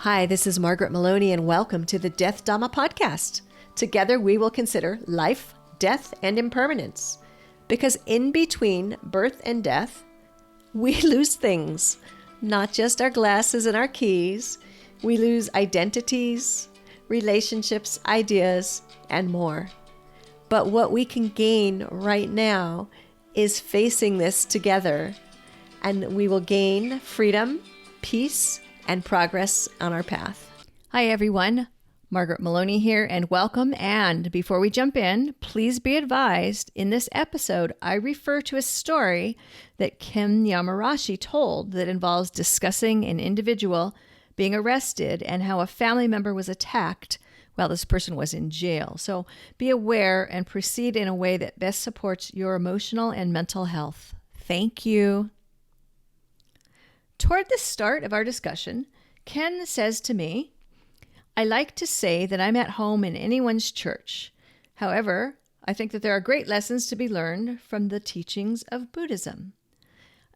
Hi, this is Margaret Maloney, and welcome to the Death Dhamma podcast. Together we will consider life, death, and impermanence. Because in between birth and death, we lose things. Not just our glasses and our keys. We lose identities, relationships, ideas, and more. But what we can gain right now is facing this together, and we will gain freedom, peace, and progress on our path. Hi, everyone. Margaret Maloney here, and welcome. And before we jump in, please be advised, in this episode, I refer to a story that Ken Yamarashi told that involves discussing an individual being arrested and how a family member was attacked while this person was in jail. So be aware and proceed in a way that best supports your emotional and mental health. Thank you. Toward the start of our discussion, Ken says to me, I like to say that I'm at home in anyone's church. However, I think that there are great lessons to be learned from the teachings of Buddhism.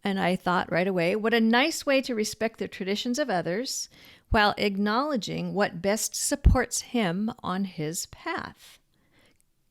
And I thought right away, what a nice way to respect the traditions of others while acknowledging what best supports him on his path.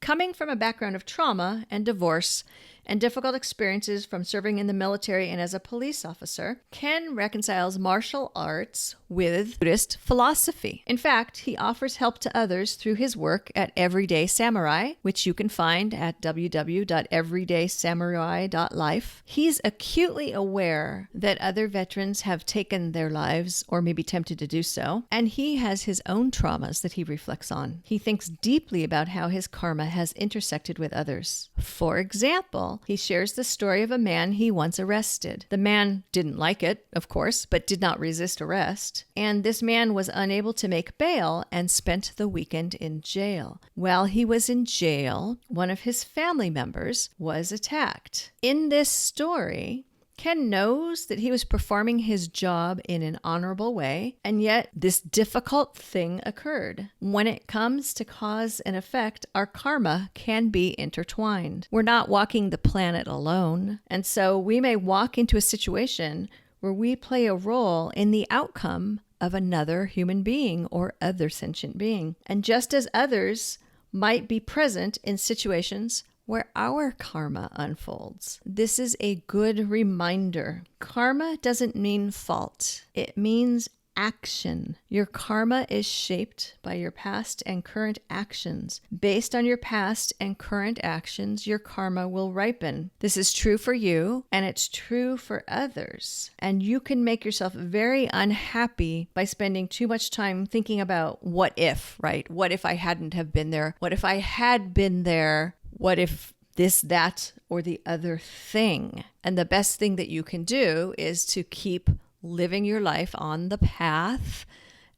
Coming from a background of trauma and divorce and difficult experiences from serving in the military and as a police officer, Ken reconciles martial arts with Buddhist philosophy. In fact, he offers help to others through his work at Everyday Samurai, which you can find at www.everydaysamurai.life. He's acutely aware that other veterans have taken their lives or may be tempted to do so, and he has his own traumas that he reflects on. He thinks deeply about how his karma has intersected with others. For example, he shares the story of a man he once arrested. The man didn't like it, of course, but did not resist arrest. And this man was unable to make bail and spent the weekend in jail. While he was in jail, one of his family members was attacked. In this story, Ken knows that he was performing his job in an honorable way, and yet this difficult thing occurred. When it comes to cause and effect, our karma can be intertwined. We're not walking the planet alone, and so we may walk into a situation where we play a role in the outcome of another human being or other sentient being. And just as others might be present in situations where our karma unfolds. This is a good reminder. Karma doesn't mean fault. It means action. Your karma is shaped by your past and current actions. Based on your past and current actions, your karma will ripen. This is true for you, and it's true for others. And you can make yourself very unhappy by spending too much time thinking about what if, right? What if I hadn't have been there? What if I had been there? What if this, that, or the other thing? And the best thing that you can do is to keep living your life on the path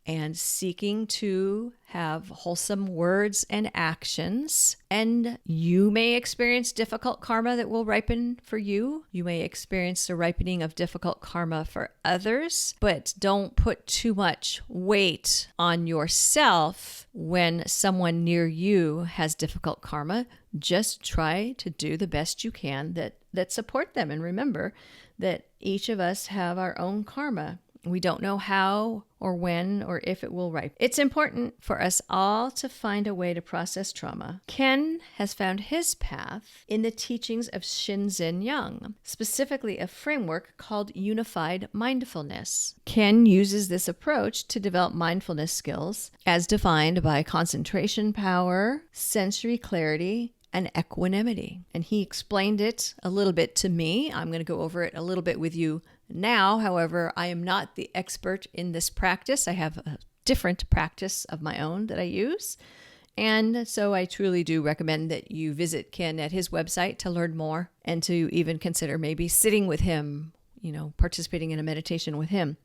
and seeking to have wholesome words and actions. And you may experience difficult karma that will ripen for you. You may experience the ripening of difficult karma for others, but don't put too much weight on yourself when someone near you has difficult karma. Just try to do the best you can that support them. And remember that each of us have our own karma. We don't know how or when or if it will ripen. It's important for us all to find a way to process trauma. Ken has found his path in the teachings of Shinzen Young, specifically a framework called unified mindfulness. Ken uses this approach to develop mindfulness skills as defined by concentration power, sensory clarity, and equanimity. And he explained it a little bit to me. I'm going to go over it a little bit with you now. However, I am not the expert in this practice. I have a different practice of my own that I use. And so I truly do recommend that you visit Ken at his website to learn more and to even consider maybe sitting with him, participating in a meditation with him.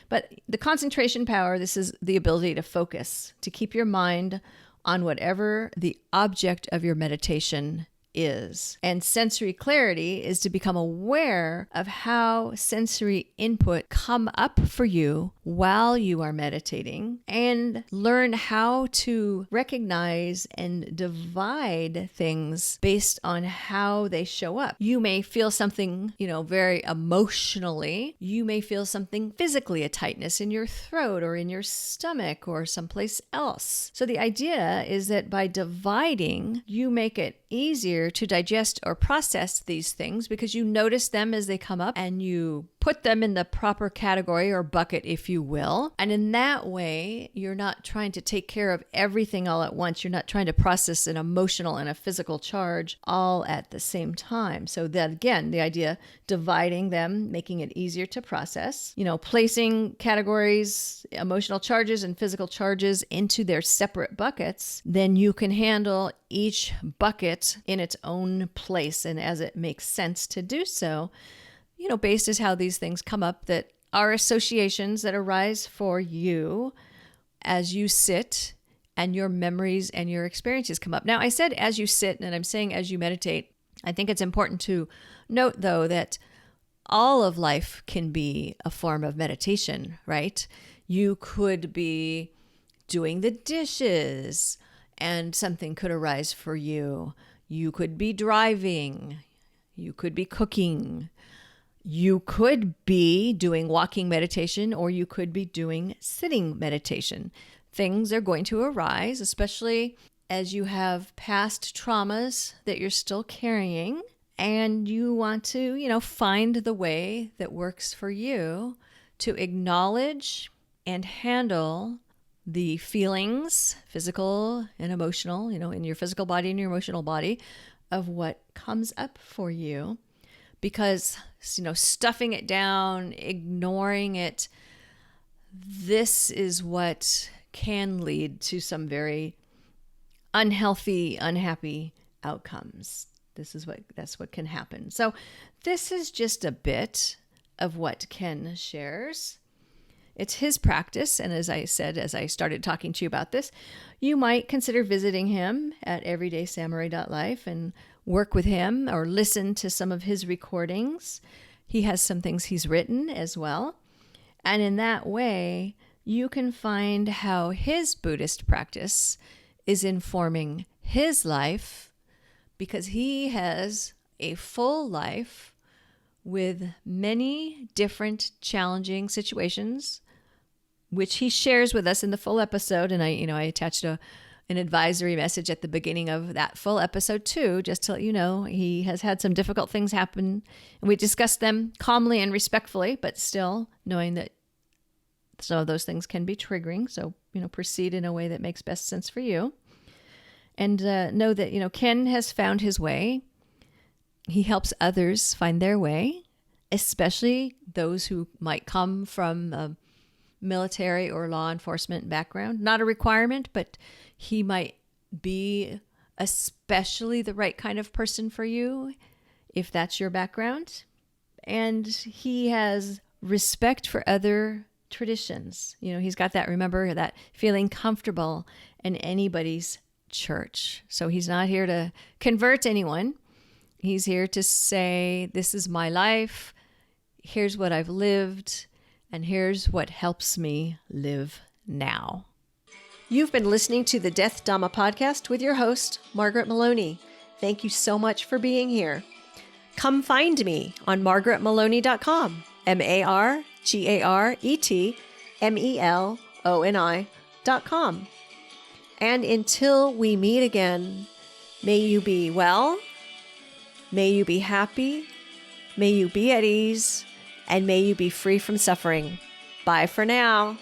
But the concentration power, this is the ability to focus, to keep your mind on whatever the object of your meditation is. And sensory clarity is to become aware of how sensory input come up for you while you are meditating, and learn how to recognize and divide things based on how they show up. You may feel something, very emotionally. You may feel something physically, a tightness in your throat or in your stomach or someplace else. So the idea is that by dividing, you make it easier to digest or process these things because you notice them as they come up and you put them in the proper category or bucket, if you will. And in that way, you're not trying to take care of everything all at once. You're not trying to process an emotional and a physical charge all at the same time. So that, again, the idea, dividing them, making it easier to process, placing categories, emotional charges and physical charges into their separate buckets, then you can handle each bucket in its own place and as it makes sense to do so, based as how these things come up that are associations that arise for you as you sit and your memories and your experiences come up. Now, I said as you sit, and I'm saying as you meditate. I think it's important to note, though, that all of life can be a form of meditation, right? You could be doing the dishes and something could arise for you. You could be driving. You could be cooking. You could be doing walking meditation, or you could be doing sitting meditation. Things are going to arise, especially as you have past traumas that you're still carrying, and you want to, find the way that works for you to acknowledge and handle the feelings, physical and emotional, in your physical body and your emotional body, of what comes up for you. Because, stuffing it down, ignoring it, this is what can lead to some very unhealthy, unhappy outcomes. That's what can happen. So this is just a bit of what Ken shares. It's his practice. And as I said, as I started talking to you about this, you might consider visiting him at everydaysamurai.life and work with him or listen to some of his recordings. He has some things he's written as well. And in that way, you can find how his Buddhist practice is informing his life, because he has a full life with many different challenging situations, which he shares with us in the full episode. And I attached an advisory message at the beginning of that full episode too, just to let you know he has had some difficult things happen, and we discussed them calmly and respectfully, but still knowing that some of those things can be triggering. So, proceed in a way that makes best sense for you. And know that, Ken has found his way. He helps others find their way, especially those who might come from a military or law enforcement background. Not a requirement, but he might be especially the right kind of person for you if that's your background. And he has respect for other traditions. He's got that, remember, that feeling comfortable in anybody's church. So he's not here to convert anyone. He's here to say, this is my life. Here's what I've lived. And here's what helps me live now. You've been listening to the Death Dhamma podcast with your host, Margaret Maloney. Thank you so much for being here. Come find me on margaretmaloney.com, margaretmeloni.com. And until we meet again, may you be well, may you be happy, may you be at ease, and may you be free from suffering. Bye for now.